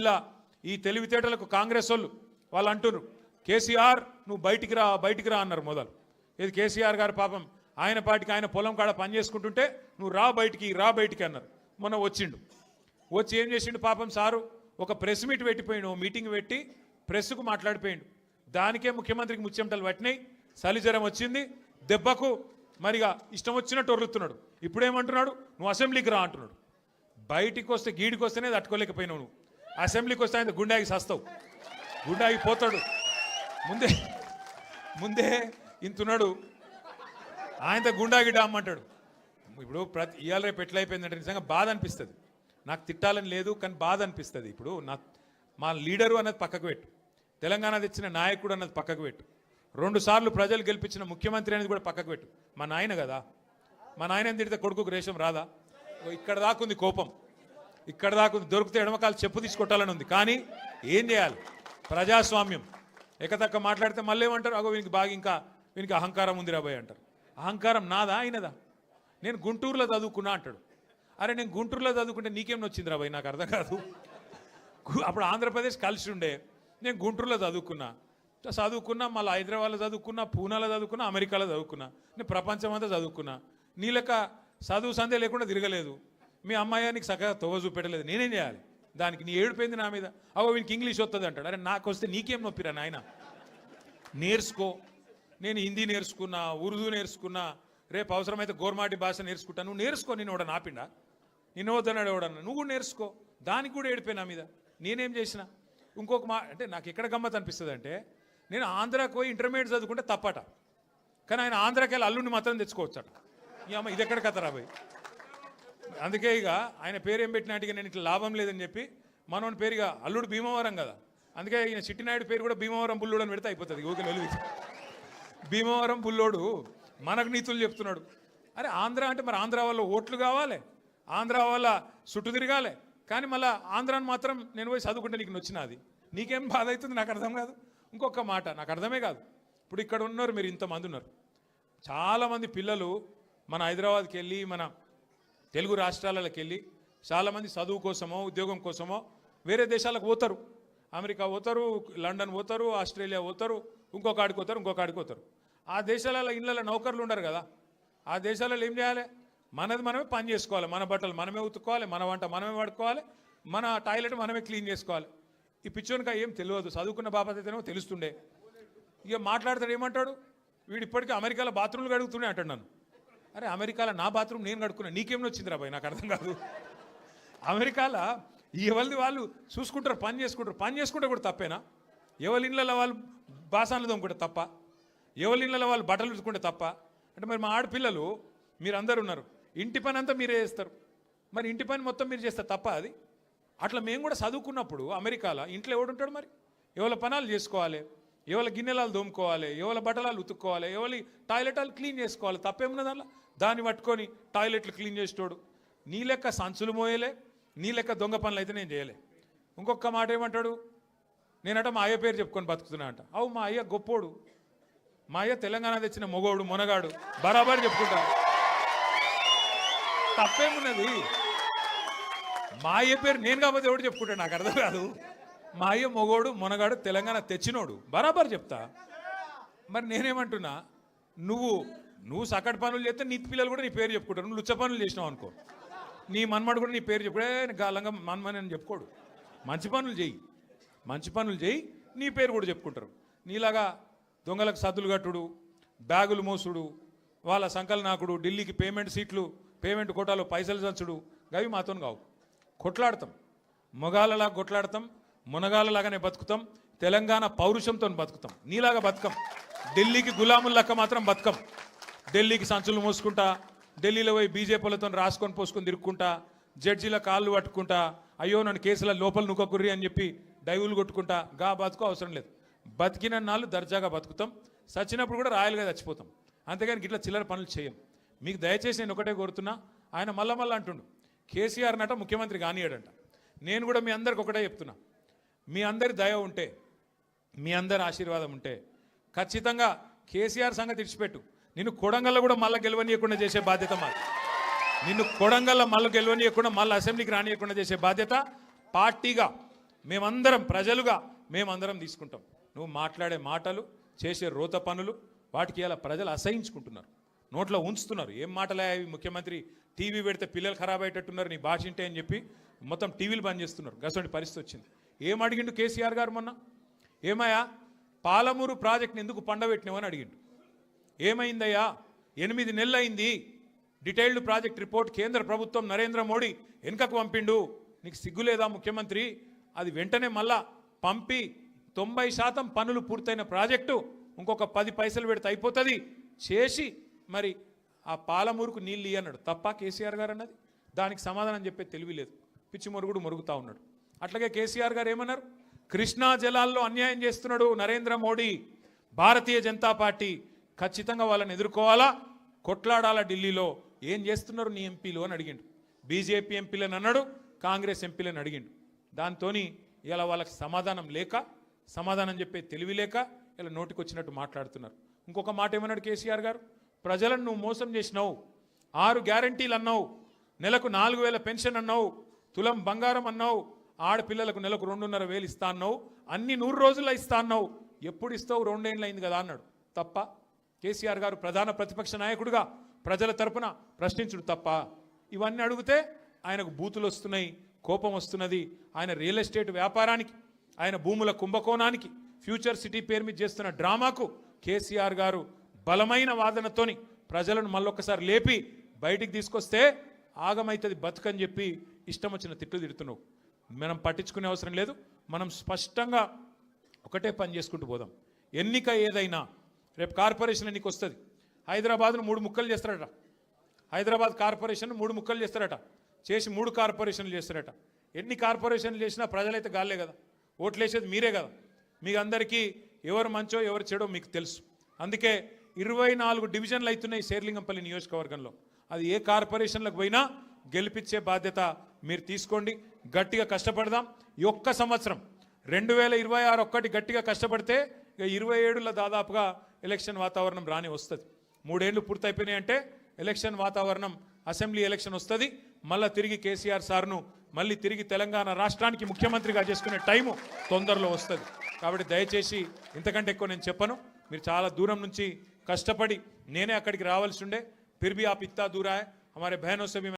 ఇలా ఈ తెలివితేటలకు కాంగ్రెస్ వాళ్ళు అంటున్నారు కేసీఆర్ నువ్వు బయటికి రా అన్నారు మొదలు. ఇది కేసీఆర్ గారు పాపం ఆయన పాటికి ఆయన పొలం కాడ పని చేసుకుంటుంటే నువ్వు రా బయటికి అన్నారు. మొన్న వచ్చి ఏం చేసిండు పాపం సారు, ఒక ప్రెస్ మీట్ పెట్టిపోయిండు, మీటింగ్ పెట్టి ప్రెస్కు మాట్లాడిపోయిండు. దానికే ముఖ్యమంత్రికి ముచ్చెమటలు పట్టినాయి, చలిజ్వరం వచ్చింది, దెబ్బకు మరిగా ఇష్టం వచ్చినట్టు ఒర్రుతున్నాడు. ఇప్పుడేమంటున్నాడు, నువ్వు అసెంబ్లీకి రా అంటున్నాడు. బయటికి వస్తే గీడికి వస్తేనే తట్టుకోలేకపోయినావు, నువ్వు అసెంబ్లీకి వస్తే ఆయన గుండాకి సస్తావు, గుండాకి పోతాడు. ముందే ఇంతున్నాడు, ఆయనతో గుండాకి డామ్మంటాడు. ఇప్పుడు ఇవాళ రేపు ఎట్లయిపోయిందంటే నిజంగా బాధ అనిపిస్తుంది. నాకు తిట్టాలని లేదు కానీ బాధ అనిపిస్తుంది. ఇప్పుడు మా లీడరు అన్నది పక్కకు పెట్టు, తెలంగాణ తెచ్చిన నాయకుడు అన్నది పక్కకు పెట్టు, 2 సార్లు ప్రజలు గెలిపించిన ముఖ్యమంత్రి అనేది కూడా పక్కకు పెట్టు. మా నాయన కదా, మా నాయన తిడితే కొడుకుకు రేషం రాదా? ఇక్కడ దాకుంది కోపం, ఇక్కడ దాకుంది. దొరికితే ఎడమకాలు చెప్పు తీసుకొట్టాలని ఉంది. కానీ ఏం చేయాలి, ప్రజాస్వామ్యం. ఎకతక్క మాట్లాడితే మళ్ళీ ఏమంటారు, అగో వీనికి అహంకారం ఉంది రాబోయ్ అంటారు. అహంకారం నాదా ఆయనదా? నేను గుంటూరులో చదువుకున్నా అంటాడు. అరే నేను గుంటూరులో చదువుకుంటే నీకేం వచ్చింది రాబోయ్, నాకు అర్థం కాదు. అప్పుడు ఆంధ్రప్రదేశ్ కలిసి ఉండే, నేను గుంటూరులో చదువుకున్నా, మళ్ళీ హైదరాబాద్లో చదువుకున్నా, పూనాలో చదువుకున్నా, అమెరికాలో చదువుకున్నా, నేను ప్రపంచం అంతా చదువుకున్నా. నీ లెక్క చదువు సందే లేకుండా తిరగలేదు. మీ అమ్మాయి నీకు చక్కగా తొవ్వ చూపెట్టలేదు, నేనేం చేయాలి దానికి? నీ ఏడిపోయింది నా మీద. అవో వీనికి ఇంగ్లీష్ వస్తుంది అంటాడు. అరే నాకు వస్తే నీకేం నొప్పిరా నాయన, నేర్చుకో. నేను హిందీ నేర్చుకున్నా, ఉర్దూ నేర్చుకున్నా, రేపు అవసరమైతే గోర్మాటి భాష నేర్చుకుంటా. నువ్వు నేర్చుకో, నేను ఎవడ నాపిండా, నిన్ను వద్దన్నాడు ఎవడన్నా, నువ్వు కూడా నేర్చుకో. దానికి కూడా ఏడిపోయి నా మీద, నేనేం చేసిన? ఇంకొక అంటే నాకు ఎక్కడ గమ్మత్ అనిపిస్తుంది అంటే, నేను ఆంధ్రాకి పోయి ఇంటర్మీడియట్ చదువుకుంటే తప్పట, కానీ ఆయన ఆంధ్రాకి వెళ్ళి అల్లుడిని మాత్రం తెచ్చుకోవచ్చట. ఈ అమ్మ ఇది ఎక్కడ కథ రాబోయ్. అందుకే ఇక ఆయన పేరు ఏం పెట్టినట్టుగా నేను ఇట్లా లాభం లేదని చెప్పి మనోని పేరుగా అల్లుడు భీమవరం కదా, అందుకే ఈయన చిట్టినాయుడు పేరు కూడా భీమవరం బుల్లోడు అని పెడితే అయిపోతుంది. ఓకే వెలుగు భీమవరం బుల్లోడు మనకు నీతులు చెప్తున్నాడు. అరే ఆంధ్ర అంటే మరి ఆంధ్ర వల్ల ఓట్లు కావాలి, ఆంధ్ర వల్ల చుట్టూ తిరగాలి, కానీ మళ్ళీ ఆంధ్రాని మాత్రం నేను పోయి చదువుకుంటే నీకు నచ్చినది, నీకేం బాధ అవుతుంది? నాకు అర్థం కాదు. ఇంకొక మాట నాకు అర్థమే కాదు. ఇప్పుడు ఇక్కడ ఉన్నారు మీరు, ఇంతమంది ఉన్నారు, చాలామంది పిల్లలు మన హైదరాబాద్కి వెళ్ళి, మన తెలుగు రాష్ట్రాలకు వెళ్ళి చాలామంది చదువు కోసమో ఉద్యోగం కోసమో వేరే దేశాలకు పోతారు. అమెరికా పోతారు, లండన్ పోతారు, ఆస్ట్రేలియా పోతారు, ఇంకొక ఆడికి పోతారు. ఆ దేశాలలో ఇళ్ళలో నౌకర్లు ఉండరు కదా, ఆ దేశాలలో ఏం చేయాలి? మనది మనమే పని చేసుకోవాలి, మన బట్టలు మనమే ఉతుక్కోవాలి, మన వంట మనమే పడుకోవాలి, మన టాయిలెట్ మనమే క్లీన్ చేసుకోవాలి. ఈ పిచ్చోనికా ఏం తెలియదు, చదువుకున్న బాపతేనేమో తెలుస్తుండే. ఇక మాట్లాడతాడు, ఏమంటాడు వీడు, ఇప్పటికీ అమెరికాలో బాత్రూమ్లు కడుగుతుండే అంటాడు నన్ను. అరే అమెరికాలో నా బాత్రూమ్ నేను కడుక్కున్నా, నీకేం వచ్చింది రాబాయ్, నాకు అర్థం కాదు. అమెరికాలో ఎవరిది వాళ్ళు చూసుకుంటారు, పని చేసుకుంటే కూడా తప్పేనా? ఎవరి ఇళ్ళలో వాళ్ళు బాసాన్లు తోముకుంటే తప్ప, ఎవరి ఇళ్ళలో వాళ్ళు బట్టలు ఉతుకుంటే తప్ప? అంటే మరి మా ఆడపిల్లలు మీరందరూ ఉన్నారు, ఇంటి పని అంతా మీరే చేస్తారు, మరి ఇంటి పని మొత్తం మీరు చేస్తే తప్ప అది? అట్లా మేము కూడా చదువుకున్నప్పుడు అమెరికాలో ఇంట్లో ఎవడుంటాడు మరి? ఎవరి పనాలు చేసుకోవాలి, ఎవరి గిన్నెలాలు దోముకోవాలి, ఎవరి బట్టలాలు ఉతుక్కోవాలి, ఎవరి టాయిలెట్లు క్లీన్ చేసుకోవాలి, తప్పేమున్నది అలా? దాన్ని పట్టుకొని టాయిలెట్లు క్లీన్ చేసేటోడు నీ లెక్క సంచులు మోయలే, నీ లెక్క దొంగ పనులు అయితే నేను చేయలే. ఇంకొక మాట ఏమంటాడు, నేనట మా అయ్య పేరు చెప్పుకొని బతుకుతున్నా అంట. అవు మా అయ్య గొప్పోడు, మా అయ్య తెలంగాణ తెచ్చిన మొగోడు మొనగాడు, బరాబర్ చెప్పుకుంటా. తప్పేమున్నది? మా అయ్య పేరు నేను కాకపోతే ఎవడు చెప్పుకుంటాడు, నాకు అర్థం కాదు. మా అయ్య మొగోడు మొనగాడు తెలంగాణ తెచ్చినోడు, బరాబర్ చెప్తా. మరి నేనేమంటున్నా, నువ్వు సకటి పనులు చేస్తే నీ పిల్లలు కూడా నీ పేరు చెప్పుకుంటారు. నువ్వు లుచ్చ పనులు చేసినావు అనుకో, నీ మన్మడు కూడా నీ పేరు చెప్పుడే గాలంగా మన్మని అని చెప్పుకోడు. మంచి పనులు చేయి, నీ పేరు కూడా చెప్పుకుంటారు. నీలాగా దొంగలకు సద్దులు కట్టుడు, బ్యాగులు మోసుడు, వాళ్ళ సంకల్ నాకుడు, ఢిల్లీకి పేమెంట్ కోటాలో పైసలు చంచుడు, గవి మాతో కావు. కొట్లాడతాం, మొగాళ్ళలాగా కొట్లాడతాం, మునగాళ్ళలాగానే బతుకుతాం, తెలంగాణ పౌరుషంతో బతుకుతాం. నీలాగా బతుకం, ఢిల్లీకి గులాములక్క మాత్రం బతుకం. ఢిల్లీకి సంచులు మోసుకుంటా, ఢిల్లీలో పోయి బీజేపీలతో రాసుకొని పోసుకొని తిరుక్కుంటా, జడ్జీల కాళ్ళు పట్టుకుంటా, అయ్యో నన్ను కేసుల లోపల నుక్కకుర్రి అని చెప్పి డైవులు కొట్టుకుంటా, గా బతుకు అవసరం లేదు. బతికిన నాళ్ళు దర్జాగా బతుకుతాం, చచ్చినప్పుడు కూడా రాయలుగా చచ్చిపోతాం. అంతేగాని ఇట్లా చిల్లర పనులు చేయం. మీకు దయచేసి నేను ఒకటే కోరుతున్నా, ఆయన మళ్ళా అంటుండు కేసీఆర్ నట ముఖ్యమంత్రి కానియాడంట. నేను కూడా మీ అందరికి ఒకటే చెప్తున్నా, మీ అందరి దయ ఉంటే, మీ అందరి ఆశీర్వాదం ఉంటే ఖచ్చితంగా కేసీఆర్ సంగతి ఇడిచిపెట్టు, నిన్ను కొడంగల్లో కూడా మళ్ళీ గెలవనీయకుండా చేసే బాధ్యత మాది. నిన్ను కొడంగల్లో మళ్ళీ గెలవనీయకుండా, మళ్ళీ అసెంబ్లీకి రానియకుండా చేసే బాధ్యత పార్టీగా మేమందరం ప్రజలుగా మేమందరం తీసుకుంటాం. నువ్వు మాట్లాడే మాటలు చేసే రోత పనులు వాటికి ఇలా ప్రజలు అసహించుకుంటున్నారు, నోట్లో ఉంచుతున్నారు. ఏం మాటలే అవి, ముఖ్యమంత్రి టీవీ పెడితే పిల్లలు ఖరాబ్ అయ్యేటట్టున్నారు నీ భాష ఇంటే అని చెప్పి మొత్తం టీవీలు బంద్ చేస్తున్నారు. గసంటి పరిస్థితి వచ్చింది. ఏం అడిగిండు కేసీఆర్ గారు మొన్న? ఏమయ్యా పాలమూరు ప్రాజెక్ట్ని ఎందుకు పండబెట్టినావని అడిగిండు. ఏమైందయ్యా 8 నెలలు అయింది, డీటెయిల్డ్ ప్రాజెక్ట్ రిపోర్ట్ కేంద్ర ప్రభుత్వం నరేంద్ర మోడీ వెనుకకు పంపిండు, నీకు సిగ్గులేదా ముఖ్యమంత్రి? అది వెంటనే మళ్ళా పంపి 90% పనులు పూర్తయిన ప్రాజెక్టు ఇంకొక 10 పైసలు పెడితే అయిపోతుంది చేసి మరి ఆ పాలమూరుకు నీళ్ళు అన్నాడు. తప్ప కేసీఆర్ గారు అన్నది? దానికి సమాధానం చెప్పే తెలివి లేదు, పిచ్చి మొరుగుడు మొరుగుతూ ఉన్నాడు. అట్లాగే కేసీఆర్ గారు ఏమన్నారు? కృష్ణా జలాల్లో అన్యాయం చేస్తున్నాడు నరేంద్ర మోడీ, భారతీయ జనతా పార్టీ ఖచ్చితంగా వాళ్ళని ఎదుర్కోవాలా, కొట్లాడాలా ఢిల్లీలో. ఏం చేస్తున్నారు నీ ఎంపీలు అని అడిగిండు. బీజేపీ ఎంపీలను అన్నాడు, కాంగ్రెస్ ఎంపీలను అడిగిండు. దాంతో ఇలా వాళ్ళకి సమాధానం లేక, సమాధానం చెప్పే తెలివి లేక ఇలా నోటికి వచ్చినట్టు మాట్లాడుతున్నారు. ఇంకొక మాట ఏమన్నాడు కేసీఆర్ గారు? ప్రజలను నువ్వు మోసం చేసినావు, 6 గ్యారంటీలు అన్నావు, నెలకు 4,000 పెన్షన్ అన్నావు, తులం బంగారం అన్నావు, ఆడపిల్లలకు నెలకు 2,500 ఇస్తా అన్నావు, అన్ని 100 రోజుల్లో ఇస్తా అన్నావు, ఎప్పుడు ఇస్తావు? 2 ఏళ్ళు అయింది కదా అన్నాడు. తప్ప కేసీఆర్ గారు ప్రధాన ప్రతిపక్ష నాయకుడిగా ప్రజల తరపున ప్రశ్నించుడు తప్ప? ఇవన్నీ అడిగితే ఆయనకు బూతులు వస్తున్నాయి, కోపం వస్తున్నది. ఆయన రియల్ ఎస్టేట్ వ్యాపారానికి, ఆయన భూముల కుంభకోణానికి, ఫ్యూచర్ సిటీ పేరు మీద చేస్తున్న డ్రామాకు కేసీఆర్ గారు బలమైన వాదనతోని ప్రజలను మళ్ళొక్కసారి లేపి బయటికి తీసుకొస్తే ఆగమైతుంది బతుకని చెప్పి ఇష్టం వచ్చిన తిట్లు తిడుతున్నావు. మనం పట్టించుకునే అవసరం లేదు. మనం స్పష్టంగా ఒకటే పని చేసుకుంటూ పోదాం. ఎన్నిక ఏదైనా రేపు కార్పొరేషన్ ఎన్నిక వస్తుంది. హైదరాబాద్ను 3 ముక్కలు చేస్తారట. హైదరాబాద్ కార్పొరేషన్ 3 ముక్కలు చేస్తారట. చేసి 3 కార్పొరేషన్లు చేస్తారట. ఎన్ని కార్పొరేషన్లు చేసినా ప్రజలైతే గాలే కదా, ఓట్లు వేసేది మీరే కదా. మీకు అందరికీ ఎవరు మంచో ఎవరు చెడో మీకు తెలుసు. అందుకే 24 డివిజన్లు అవుతున్నాయి శేర్లింగంపల్లి నియోజకవర్గంలో. అది ఏ కార్పొరేషన్లకు పోయినా గెలిపించే బాధ్యత మీరు తీసుకోండి. గట్టిగా కష్టపడదాం. ఈ ఒక్క సంవత్సరం 2026 ఒక్కటి గట్టిగా కష్టపడితే ఇక 27లో దాదాపుగా ఎలక్షన్ వాతావరణం రాని వస్తుంది. 3 ఏళ్ళు పూర్తయిపోయినాయి అంటే ఎలక్షన్ వాతావరణం, అసెంబ్లీ ఎలక్షన్ వస్తుంది. మళ్ళీ తిరిగి కేసీఆర్ సార్ను మళ్ళీ తిరిగి తెలంగాణ రాష్ట్రానికి ముఖ్యమంత్రిగా చేసుకునే టైము తొందరలో వస్తుంది. కాబట్టి దయచేసి ఇంతకంటే ఎక్కువ నేను చెప్పను. మీరు చాలా దూరం నుంచి కష్టపడి, నేనే అక్కడికి రావాల్సి ఉండే, फिर भी आप इतना दूर आए, हमारे बहनों से भी